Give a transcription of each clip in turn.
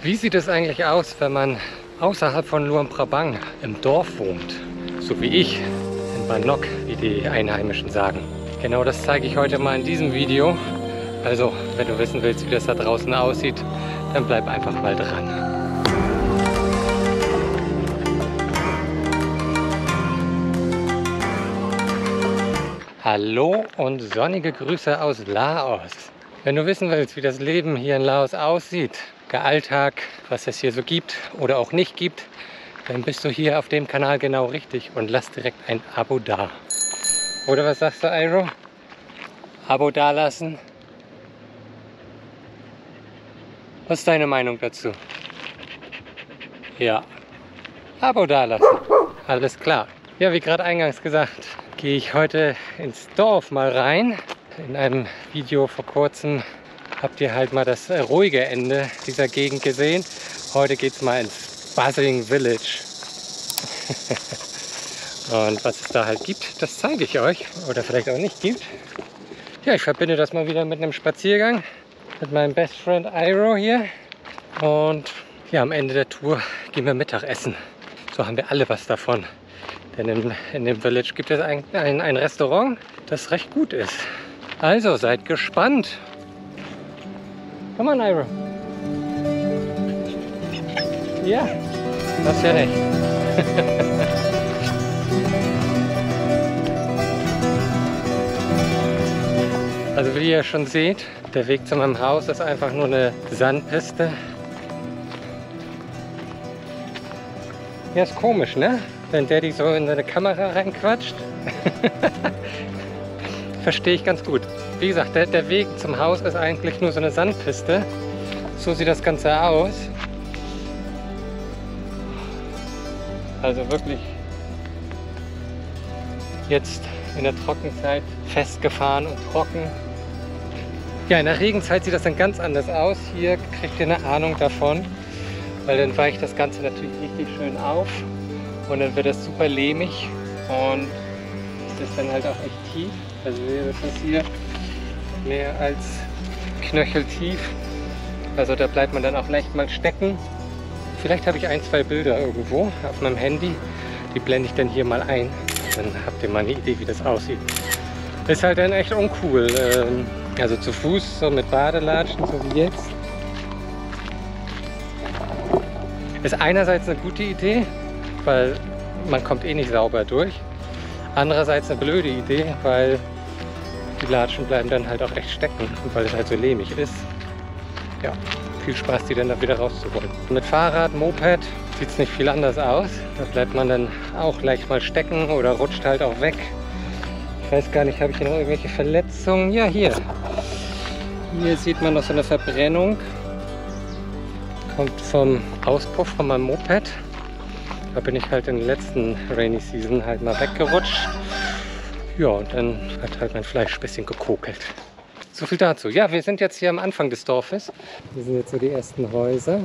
Wie sieht es eigentlich aus, wenn man außerhalb von Luang Prabang im Dorf wohnt? So wie ich, in Ban Nok, wie die Einheimischen sagen. Genau das zeige ich heute mal in diesem Video. Also, wenn du wissen willst, wie das da draußen aussieht, dann bleib einfach mal dran. Hallo und sonnige Grüße aus Laos. Wenn du wissen willst, wie das Leben hier in Laos aussieht, der Alltag, was es hier so gibt oder auch nicht gibt, dann bist du hier auf dem Kanal genau richtig und lass direkt ein Abo da. Oder was sagst du, Airo? Abo dalassen? Was ist deine Meinung dazu? Ja. Abo dalassen. Alles klar. Ja, wie gerade eingangs gesagt, gehe ich heute ins Dorf mal rein. In einem Video vor kurzem habt ihr halt mal das ruhige Ende dieser Gegend gesehen. Heute geht es mal ins Buzzing Village. Und was es da halt gibt, das zeige ich euch. Oder vielleicht auch nicht gibt. Ja, ich verbinde das mal wieder mit einem Spaziergang. Mit meinem Best Friend Airo hier. Und ja, am Ende der Tour gehen wir Mittagessen. So haben wir alle was davon. Denn in dem Village gibt es ein Restaurant, das recht gut ist. Also seid gespannt. Komm on, Airo. Ja, hast ja recht. Also wie ihr schon seht, der Weg zu meinem Haus ist einfach nur eine Sandpiste. Ja, ist komisch, ne? Wenn Daddy so in seine Kamera reinquatscht. Verstehe ich ganz gut. Wie gesagt, der Weg zum Haus ist eigentlich nur so eine Sandpiste. So sieht das Ganze aus. Also wirklich jetzt in der Trockenzeit festgefahren und trocken. Ja, in der Regenzeit sieht das dann ganz anders aus. Hier kriegt ihr eine Ahnung davon, weil dann weicht das Ganze natürlich richtig schön auf und dann wird das super lehmig und es ist dann halt auch echt tief. Also das ist hier mehr als knöcheltief. Also da bleibt man dann auch leicht mal stecken. Vielleicht habe ich ein, zwei Bilder irgendwo auf meinem Handy. Die blende ich dann hier mal ein. Dann habt ihr mal eine Idee, wie das aussieht. Ist halt dann echt uncool. Also zu Fuß, so mit Badelatschen, so wie jetzt. Ist einerseits eine gute Idee, weil man kommt eh nicht sauber durch. Andererseits eine blöde Idee, weil die Latschen bleiben dann halt auch echt stecken, weil es halt so lehmig ist. Ja, viel Spaß, die dann da wieder rauszuholen. Mit Fahrrad, Moped sieht es nicht viel anders aus. Da bleibt man dann auch leicht mal stecken oder rutscht halt auch weg. Ich weiß gar nicht, habe ich hier noch irgendwelche Verletzungen? Ja, hier. Hier sieht man noch so eine Verbrennung. Kommt vom Auspuff von meinem Moped. Da bin ich halt in der letzten Rainy Season halt mal weggerutscht. Ja, und dann hat halt mein Fleisch ein bisschen gekokelt. So viel dazu. Ja, wir sind jetzt hier am Anfang des Dorfes. Hier sind jetzt so die ersten Häuser.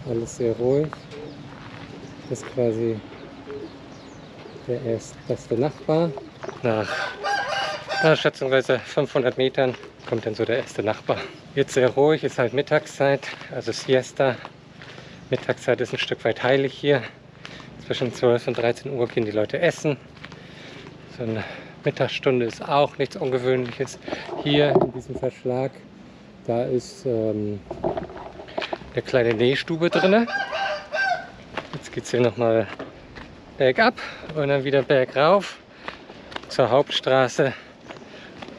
Alles sehr ruhig. Das ist quasi der erstbeste Nachbar. Nach schätzungsweise 500 Metern kommt dann so der erste Nachbar. Jetzt sehr ruhig, ist halt Mittagszeit, also Siesta. Mittagszeit ist ein Stück weit heilig hier. Zwischen 12 und 13 Uhr gehen die Leute essen. So eine Mittagsstunde ist auch nichts Ungewöhnliches. Hier in diesem Verschlag, da ist eine kleine Nähstube drin. Jetzt geht es hier nochmal bergab und dann wieder bergauf zur Hauptstraße,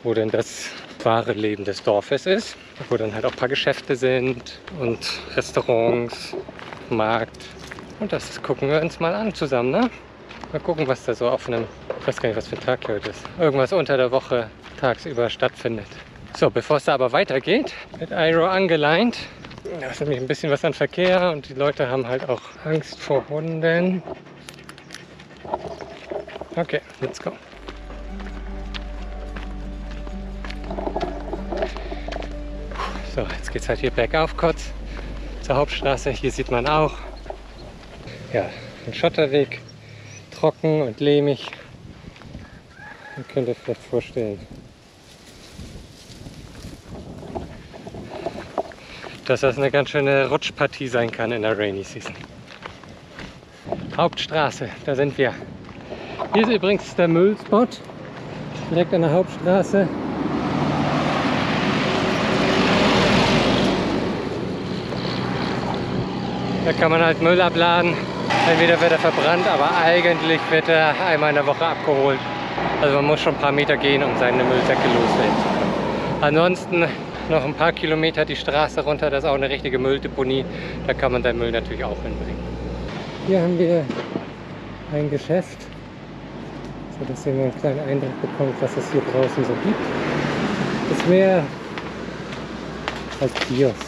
wo dann das wahre Leben des Dorfes ist. Wo dann halt auch ein paar Geschäfte sind und Restaurants, Markt. Und das gucken wir uns mal an zusammen, ne? Mal gucken, was da so auf einem, ich weiß gar nicht, was für ein Tag heute ist, irgendwas unter der Woche tagsüber stattfindet. So, bevor es da aber weitergeht, wird Airo angeleint. Da ist nämlich ein bisschen was an Verkehr und die Leute haben halt auch Angst vor Hunden. Okay, let's go. So, jetzt geht es halt hier bergauf kurz zur Hauptstraße. Hier sieht man auch, ja, ein Schotterweg, trocken und lehmig. Ihr könnt euch vielleicht vorstellen. dass das eine ganz schöne Rutschpartie sein kann in der Rainy Season. Hauptstraße, da sind wir. Hier ist übrigens der Müllspot, direkt an der Hauptstraße. Da kann man halt Müll abladen. Entweder wird er verbrannt, aber eigentlich wird er einmal in der Woche abgeholt. Also man muss schon ein paar Meter gehen, um seine Müllsäcke loswerden zu können. Ansonsten noch ein paar Kilometer die Straße runter, das ist auch eine richtige Mülldeponie. Da kann man seinen Müll natürlich auch hinbringen. Hier haben wir ein Geschäft, sodass ihr mal einen kleinen Eindruck bekommt, was es hier draußen so gibt. Das ist mehr als Kiosk.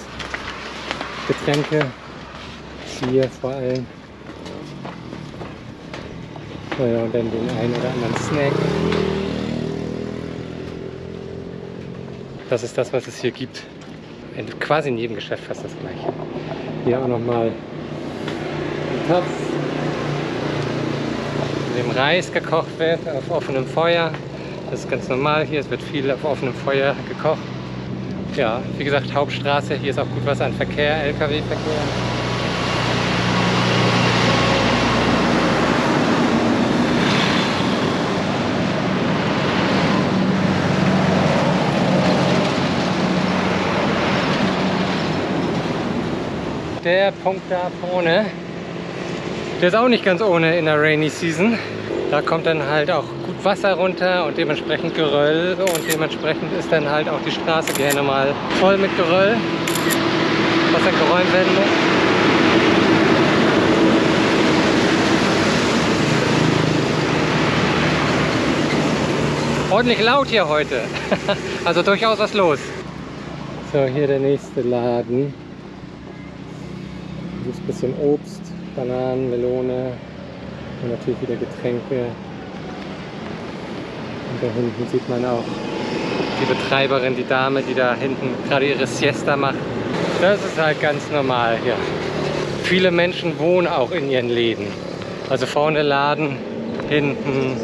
Getränke, Bier vor allem. Naja, und dann den einen oder anderen Snack. Das ist das, was es hier gibt. Quasi in jedem Geschäft fast das gleiche. Hier auch nochmal ein Topf, in dem Reis gekocht wird auf offenem Feuer. Das ist ganz normal hier, es wird viel auf offenem Feuer gekocht. Ja, wie gesagt, Hauptstraße, hier ist auch gut was an Verkehr, LKW-Verkehr. Der Punkt da vorne, der ist auch nicht ganz ohne in der Rainy Season. Da kommt dann halt auch gut Wasser runter und dementsprechend Geröll und dementsprechend ist dann halt auch die Straße gerne mal voll mit Geröll, was dann geräumt werden muss. Ordentlich laut hier heute, also durchaus was los. So, hier der nächste Laden. Hier ist ein bisschen Obst, Bananen, Melone und natürlich wieder Getränke. Und da hinten sieht man auch die Betreiberin, die Dame, die da hinten gerade ihre Siesta macht. Das ist halt ganz normal hier. Viele Menschen wohnen auch in ihren Läden. Also vorne Laden, hinten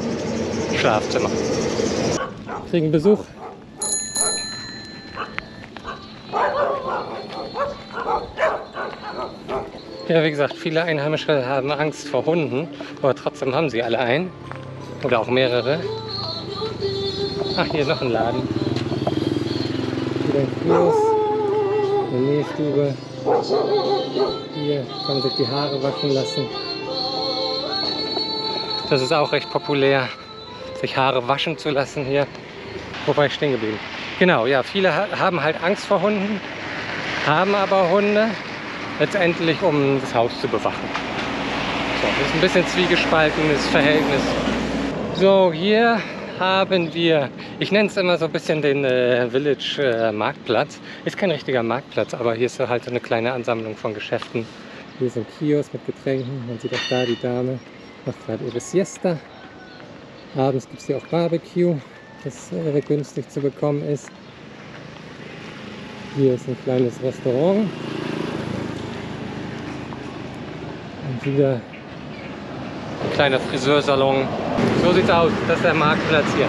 Schlafzimmer. Wir kriegen Besuch. Ja, wie gesagt, viele Einheimische haben Angst vor Hunden, aber trotzdem haben sie alle einen oder auch mehrere. Ach, hier ist noch ein Laden. Wieder ein Kiosk, eine Nähstube. Hier kann man sich die Haare waschen lassen. Das ist auch recht populär, sich Haare waschen zu lassen hier. Wobei ich stehen geblieben. Genau, ja, viele haben halt Angst vor Hunden, haben aber Hunde. Letztendlich, um das Haus zu bewachen. So, das ist ein bisschen zwiegespaltenes Verhältnis. So, hier haben wir, ich nenne es immer so ein bisschen den Village Marktplatz. Ist kein richtiger Marktplatz, aber hier ist halt so eine kleine Ansammlung von Geschäften. Hier ist ein Kiosk mit Getränken. Man sieht auch da, die Dame macht gerade ihre Siesta. Abends gibt es hier auch Barbecue, das günstig zu bekommen ist. Hier ist ein kleines Restaurant. Und wieder ein kleiner Friseursalon. So sieht's aus. Das ist der Marktplatz hier.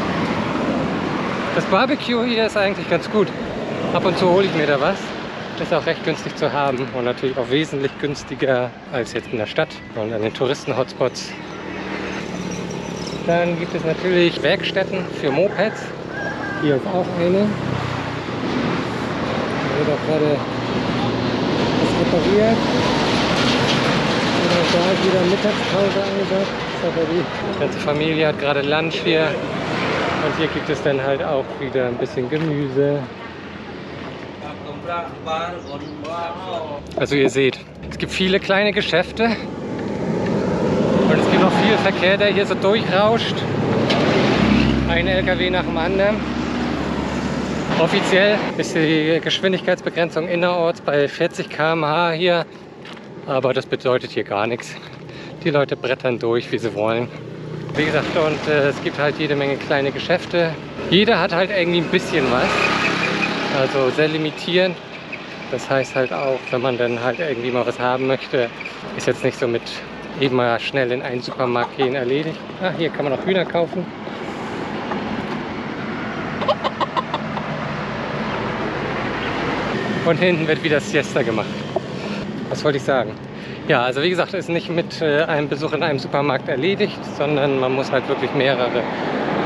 Das Barbecue hier ist eigentlich ganz gut. Ab und zu hole ich mir da was. Ist auch recht günstig zu haben und natürlich auch wesentlich günstiger als jetzt in der Stadt und an den Touristen-Hotspots. Dann gibt es natürlich Werkstätten für Mopeds. Hier ist auch eine. Da wird auch gerade was repariert. Da ist wieder Mittagspause angesagt. Die ganze Familie hat gerade Lunch hier. Und hier gibt es dann halt auch wieder ein bisschen Gemüse. Also ihr seht, es gibt viele kleine Geschäfte. Und es gibt noch viel Verkehr, der hier so durchrauscht. Ein LKW nach dem anderen. Offiziell ist die Geschwindigkeitsbegrenzung innerorts bei 40 km/h hier. Aber das bedeutet hier gar nichts. Die Leute brettern durch, wie sie wollen. Wie gesagt, und es gibt halt jede Menge kleine Geschäfte. Jeder hat halt irgendwie ein bisschen was. Also sehr limitierend. Das heißt halt auch, wenn man dann halt irgendwie mal was haben möchte, ist jetzt nicht so mit eben mal schnell in einen Supermarkt gehen erledigt. Ah, hier kann man auch Hühner kaufen. Und hinten wird wieder Siesta gemacht. Was wollte ich sagen? Ja, also wie gesagt, ist nicht mit einem Besuch in einem Supermarkt erledigt, sondern man muss halt wirklich mehrere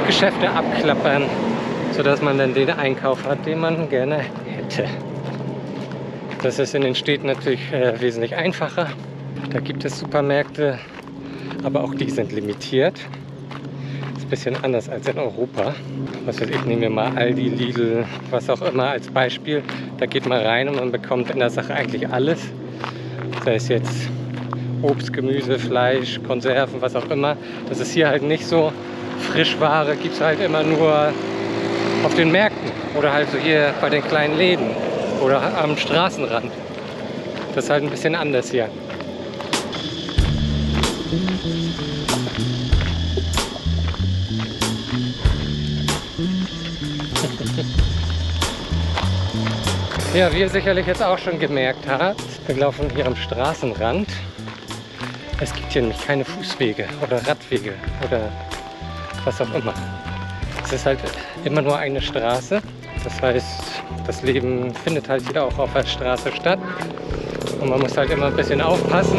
Geschäfte abklappern, sodass man dann den Einkauf hat, den man gerne hätte. Das ist in den Städten natürlich wesentlich einfacher. Da gibt es Supermärkte, aber auch die sind limitiert. Das ist ein bisschen anders als in Europa. Was weiß ich, nehmen wir mal Aldi, Lidl, was auch immer als Beispiel. Da geht man rein und man bekommt in der Sache eigentlich alles. Sei es jetzt Obst, Gemüse, Fleisch, Konserven, was auch immer. Das ist hier halt nicht so. Frischware gibt es halt immer nur auf den Märkten oder halt so hier bei den kleinen Läden oder am Straßenrand. Das ist halt ein bisschen anders hier. Ja, wie ihr sicherlich jetzt auch schon gemerkt habt, wir laufen hier am Straßenrand. Es gibt hier nämlich keine Fußwege oder Radwege oder was auch immer. Es ist halt immer nur eine Straße. Das heißt, das Leben findet halt wieder auch auf der Straße statt. Und man muss halt immer ein bisschen aufpassen,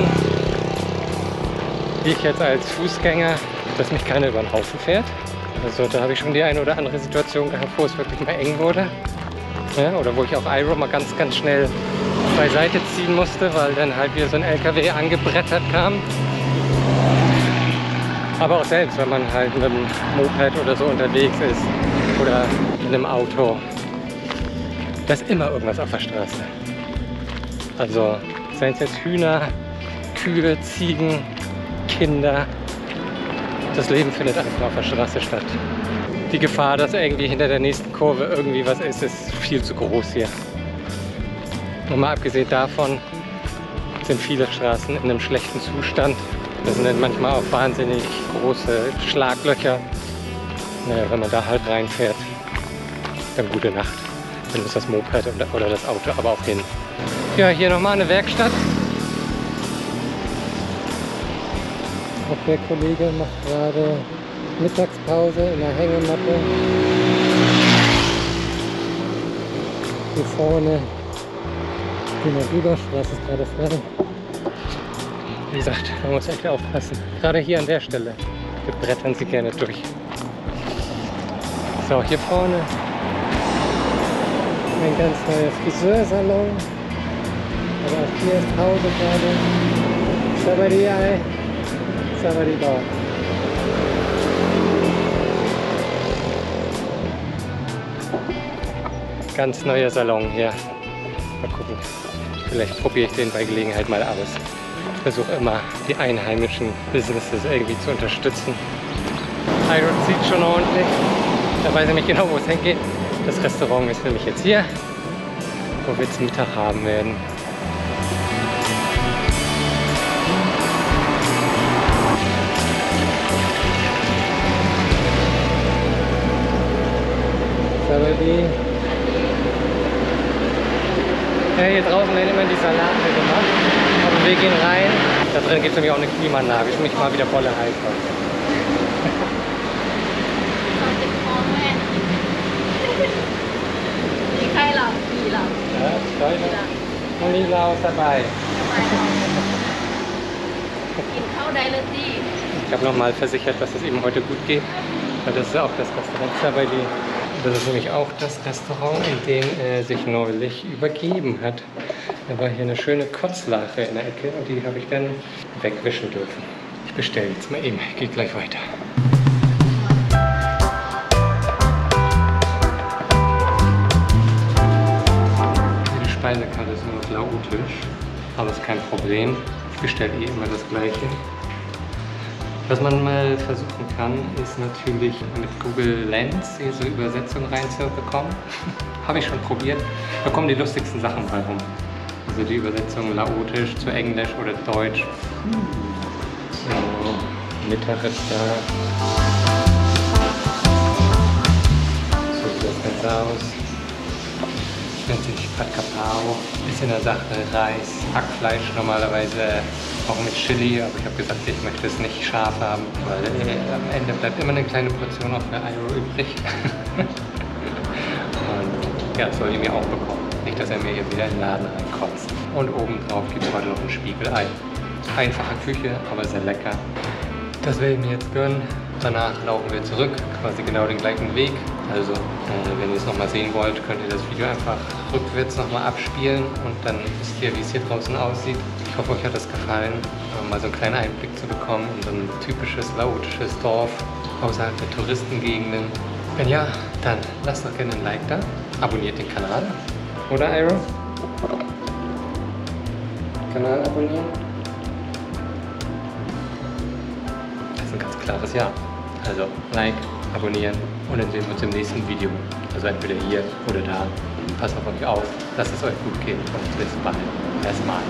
wie ich jetzt als Fußgänger, dass mich keiner über den Haufen fährt. Also da habe ich schon die eine oder andere Situation gehabt, wo es wirklich mal eng wurde. Ja, oder wo ich auch Iro mal ganz schnell beiseite ziehen musste, weil dann halt wieder so ein LKW angebrettert kam. Aber auch selbst, wenn man halt mit einem Moped oder so unterwegs ist oder mit einem Auto, da ist immer irgendwas auf der Straße. Also seien es jetzt Hühner, Kühe, Ziegen, Kinder. Das Leben findet einfach auf der Straße statt. Die Gefahr, dass irgendwie hinter der nächsten Kurve irgendwie was ist viel zu groß hier. Und mal abgesehen davon sind viele Straßen in einem schlechten Zustand. Das sind dann manchmal auch wahnsinnig große Schlaglöcher. Naja, wenn man da halt reinfährt, dann gute Nacht. Dann ist das Moped oder das Auto aber auch hin. Ja, hier nochmal eine Werkstatt. Auch der Kollege macht gerade Mittagspause in der Hängematte. Hier vorne gehen wir rüber, Straße ist gerade frei. Wie gesagt, man muss echt aufpassen. Gerade hier an der Stelle. Wir brettern sie gerne durch. So, hier vorne ein ganz neuer Friseursalon. Aber auch hier ist Pause gerade. Sabadi Ai, Sabadi Ba. Ganz neuer Salon hier. Mal gucken. Vielleicht probiere ich den bei Gelegenheit mal aus. Ich versuche immer, die einheimischen Businesses irgendwie zu unterstützen. Iro zieht schon ordentlich. Da weiß ich nicht genau, wo es hingeht. Das Restaurant ist nämlich jetzt hier, wo wir jetzt Mittag haben werden. Ja, hier draußen werden immer die Salate gemacht. Aber wir gehen rein. Da drin gibt es nämlich auch eine Klimaanlage. Ich mich mal wieder volle heiß. Ich habe nochmal versichert, dass es eben heute gut geht. Weil das ist auch das Restaurant Sabadi. Das ist nämlich auch das Restaurant, in dem er sich neulich übergeben hat. Da war hier eine schöne Kotzlache in der Ecke und die habe ich dann wegwischen dürfen. Ich bestelle jetzt mal eben, geht gleich weiter. Die Speisekarte ist nur lautisch, aber ist kein Problem. Ich bestelle eh immer das Gleiche. Was man mal versuchen kann, ist natürlich mit Google Lens hier so Übersetzungen reinzubekommen. Habe ich schon probiert. Da kommen die lustigsten Sachen bei rum. Also die Übersetzung laotisch zu Englisch oder Deutsch. So, Mittag ist da. So sieht das Ganze aus. Nennt sich Pad Kapao. Ist in der Sache Reis, Hackfleisch normalerweise auch mit Chili, aber ich habe gesagt, ich möchte es nicht scharf haben, weil am Ende bleibt immer eine kleine Portion auch für Iro übrig. Und ja, das soll ich mir auch bekommen. Nicht, dass er mir hier wieder in den Laden reinkotzt. Und obendrauf gibt es heute noch ein Spiegelei. Einfache Küche, aber sehr lecker. Das werde ich mir jetzt gönnen. Danach laufen wir zurück, quasi genau den gleichen Weg. Also, wenn ihr es nochmal sehen wollt, könnt ihr das Video einfach rückwärts nochmal abspielen und dann wisst ihr, wie es hier draußen aussieht. Ich hoffe, euch hat es gefallen, mal so einen kleinen Einblick zu bekommen in so ein typisches laotisches Dorf außerhalb der Touristengegenden. Wenn ja, dann lasst doch gerne ein Like da, abonniert den Kanal. Oder, Aaron? Kanal abonnieren? Das ist ein ganz klares Ja. Also, Like, abonnieren und dann sehen wir uns im nächsten Video. Also entweder hier oder da. Passt auf euch auf, lasst es euch gut gehen und bis bald. Erstmal.